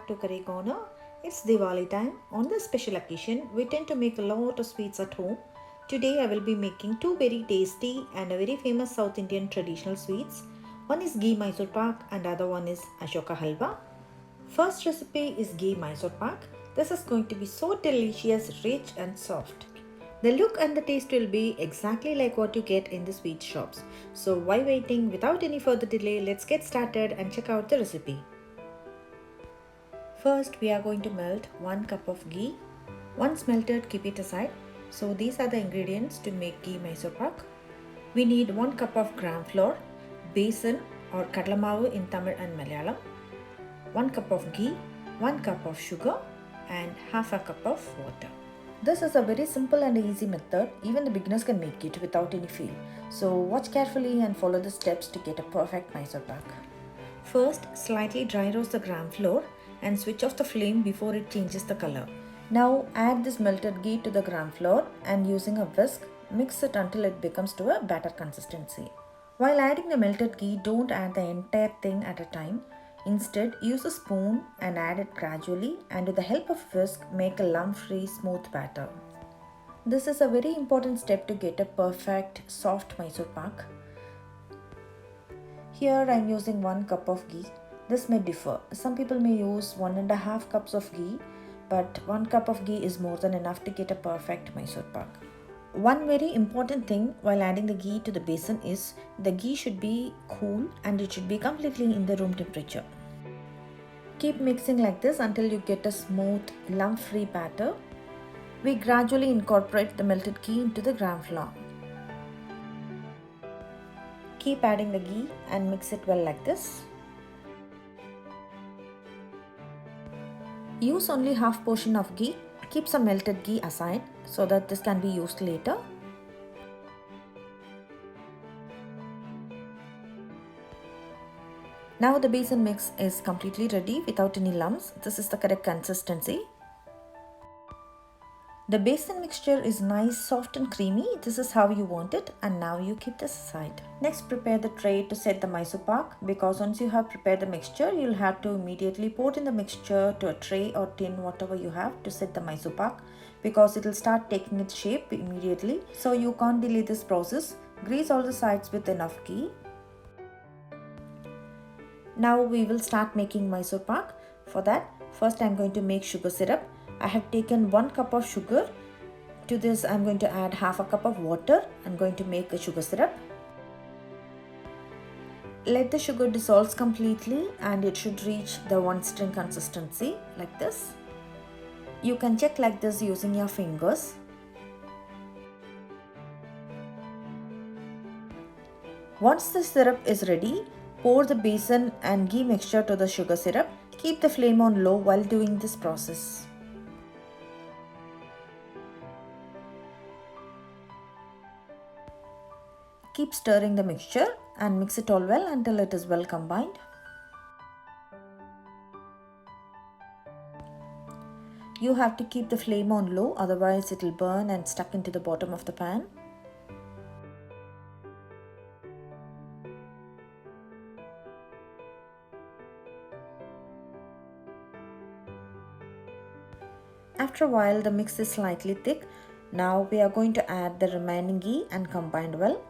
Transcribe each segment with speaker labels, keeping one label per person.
Speaker 1: back to Curry Corner. It's Diwali time. On this special occasion, we tend to make a lot of sweets at home. Today I will be making two very tasty and a very famous South Indian traditional sweets. One is Ghee Mysorepak and other one is Ashoka Halwa. First recipe is Ghee Mysorepak. This is going to be so delicious, rich and soft. The look and the taste will be exactly like what you get in the sweet shops. So why waiting? Without any further delay, let's get started and check out the recipe. First, we are going to melt 1 cup of ghee. Once melted, keep it aside. So these are the ingredients to make ghee Mysorepak. We need 1 cup of gram flour, besan or kadalamavu in Tamil and Malayalam, 1 cup of ghee, 1 cup of sugar and half a cup of water. This is a very simple and easy method. Even the beginners can make it without any feel. So watch carefully and follow the steps to get a perfect Mysorepak. First, slightly dry roast the gram flour and switch off the flame before it changes the color. Now add this melted ghee to the gram flour and using a whisk, mix it until it becomes to a batter consistency. While adding the melted ghee, don't add the entire thing at a time. Instead, use a spoon and add it gradually, and with the help of whisk, make a lump-free smooth batter. This is a very important step to get a perfect soft Mysorepak. Here I am using 1 cup of ghee. This may differ. Some people may use 1.5 cups of ghee, but 1 cup of ghee is more than enough to get a perfect Mysorepak. One very important thing while adding the ghee to the besan is the ghee should be cool and it should be completely in the room temperature. Keep mixing like this until you get a smooth lump-free batter. We gradually incorporate the melted ghee into the gram flour. Keep adding the ghee and mix it well like this. Use only half portion of ghee. Keep some melted ghee aside so that this can be used later. Now the besan mix is completely ready without any lumps. This is the correct consistency. The besan mixture is nice, soft and creamy. This is how you want it, and now you keep this aside. Next, prepare the tray to set the Mysorepak, because once you have prepared the mixture, you'll have to immediately pour in the mixture to a tray or tin, whatever you have, to set the Mysorepak, because it will start taking its shape immediately. So you can't delay this process. Grease all the sides with enough ghee. Now we will start making Mysorepak. For that, first I am going to make sugar syrup. I have taken 1 cup of sugar. To this I am going to add half a cup of water. I am going to make a sugar syrup. Let the sugar dissolve completely and it should reach the one string consistency like this. You can check like this using your fingers. Once the syrup is ready, pour the besan and ghee mixture to the sugar syrup. Keep the flame on low while doing this process. Keep stirring the mixture and mix it all well until it is well combined. You have to keep the flame on low, otherwise it will burn and stuck into the bottom of the pan. After a while, the mix is slightly thick. Now we are going to add the remaining ghee and combine well.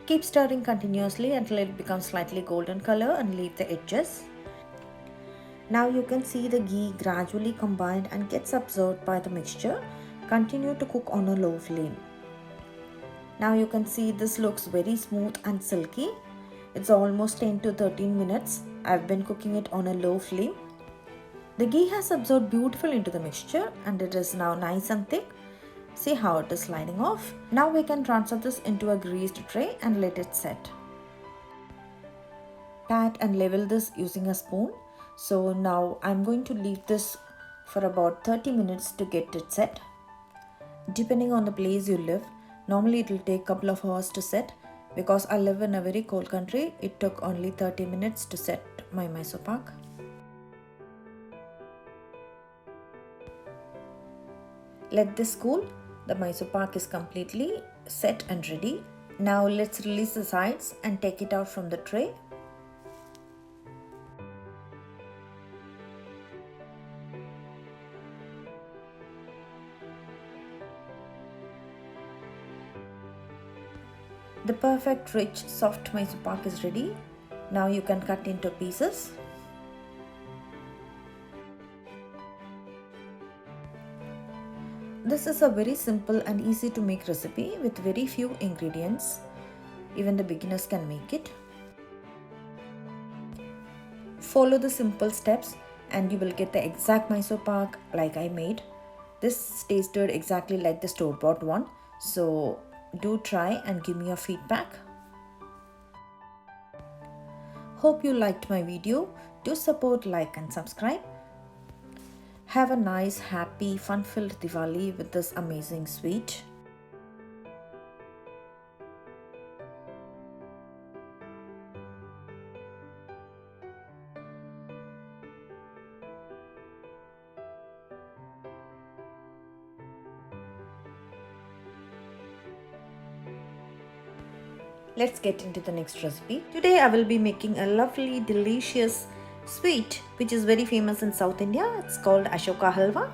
Speaker 1: Keep stirring continuously until it becomes slightly golden color and leave the edges. Now you can see the ghee gradually combined and gets absorbed by the mixture. Continue to cook on a low flame. Now you can see this looks very smooth and silky. It's almost 10 to 13 minutes. I've been cooking it on a low flame. The ghee has absorbed beautifully into the mixture and it is now nice and thick. See how it is sliding off. Now we can transfer this into a greased tray and let it set. Pat and level this using a spoon. So now I'm going to leave this for about 30 minutes to get it set. Depending on the place you live, normally it will take a couple of hours to set. Because I live in a very cold country, it took only 30 minutes to set my Mysorepak. Let this cool. The Mysorepak is completely set and ready. Now let's release the sides and take it out from the tray. The perfect rich soft Mysorepak is ready. Now you can cut into pieces. This is a very simple and easy to make recipe with very few ingredients. Even the beginners can make it. Follow the simple steps and you will get the exact Mysorepak like I made. This tasted exactly like the store-bought one. So do try and give me your feedback. Hope you liked my video. Do support, like and subscribe. Have a nice, happy, fun-filled Diwali with this amazing sweet. Let's get into the next recipe. Today I will be making a lovely, delicious sweet which is very famous in South India. It's called Ashoka Halwa,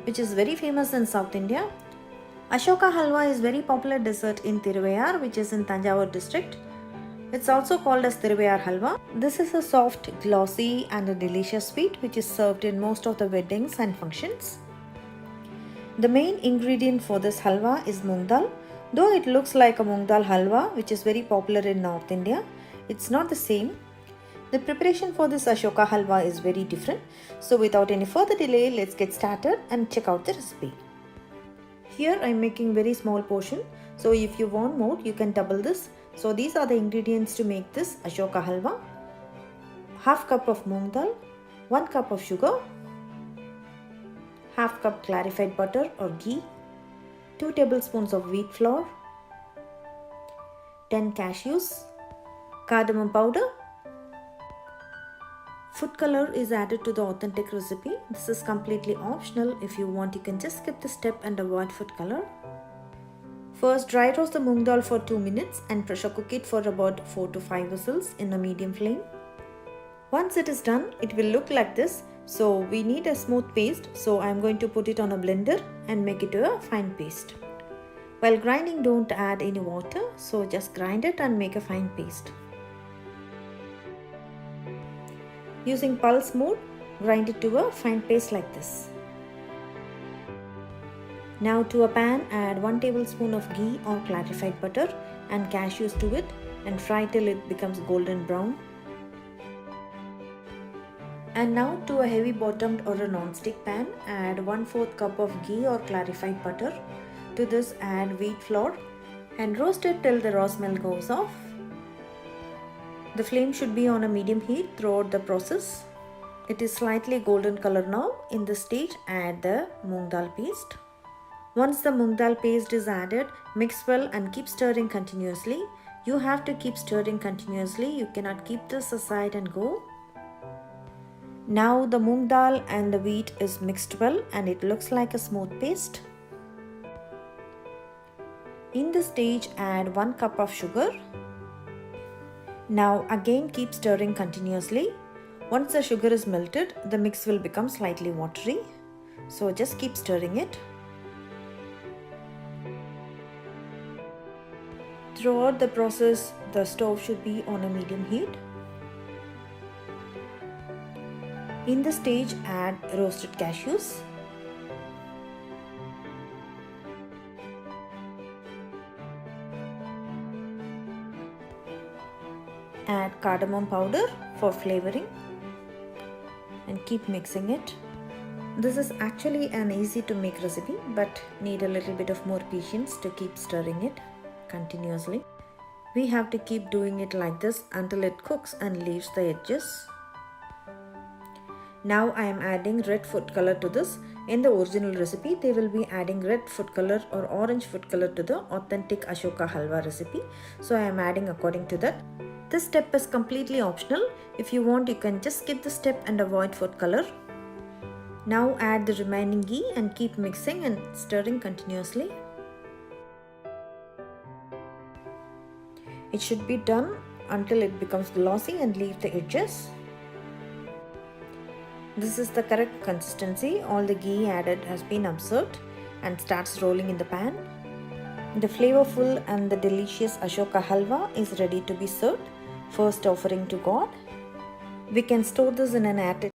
Speaker 1: which is very famous in South India. Ashoka Halwa is very popular dessert in Tiruvayar, which is in Tanjavur district. It's also called as Tiruvayar Halwa. This is a soft, glossy and a delicious sweet which is served in most of the weddings and functions. The main ingredient for this halwa is MungDhal. Though it looks like a MungDhal halwa which is very popular in North India, it's not the same. The preparation for this Ashoka halwa is very different. So without any further delay, let's get started and check out the recipe. Here I am making very small portion. So if you want more, you can double this. So these are the ingredients to make this Ashoka halwa. Half cup of MungDhal, 1 cup of sugar, half cup clarified butter or ghee, 2 tablespoons of wheat flour, 10 cashews, cardamom powder. Food color is added to the authentic recipe. This is completely optional. If you want, you can just skip the step and avoid food color. First, dry roast the moong dal for 2 minutes and pressure cook it for about 4 to 5 whistles in a medium flame. Once it is done, it will look like this. So we need a smooth paste. So I am going to put it on a blender and make it to a fine paste. While grinding, don't add any water. So just grind it and make a fine paste. Using pulse mode, grind it to a fine paste like this. Now to a pan, add 1 tablespoon of ghee or clarified butter and cashews to it and fry till it becomes golden brown. And now to a heavy bottomed or a non-stick pan, add 1/4 cup of ghee or clarified butter. To this add wheat flour and roast it till the raw smell goes off. The flame should be on a medium heat throughout the process. It is slightly golden color now. In this stage, add the moong dal paste. Once the moong dal paste is added, mix well and keep stirring continuously. You have to keep stirring continuously. You cannot keep this aside and go. Now the moong dal and the wheat is mixed well and it looks like a smooth paste. In this stage, add 1 cup of sugar. Now again keep stirring continuously. Once the sugar is melted, the mix will become slightly watery. So just keep stirring it. Throughout the process, the stove should be on a medium heat. In this stage, add roasted cashews. Add cardamom powder for flavoring and keep mixing it. This is actually an easy to make recipe but need a little bit of more patience to keep stirring it continuously. We have to keep doing it like this until it cooks and leaves the edges. Now I am adding red food color to this. In the original recipe, they will be adding red food color or orange food color to the authentic Ashoka Halwa recipe. So I am adding according to that. This step is completely optional. If you want, you can just skip the step and avoid food color. Now add the remaining ghee and keep mixing and stirring continuously. It should be done until it becomes glossy and leave the edges. This is the correct consistency. All the ghee added has been absorbed and starts rolling in the pan. The flavorful and the delicious Ashoka Halwa is ready to be served. First offering to God. We can store this in an airtight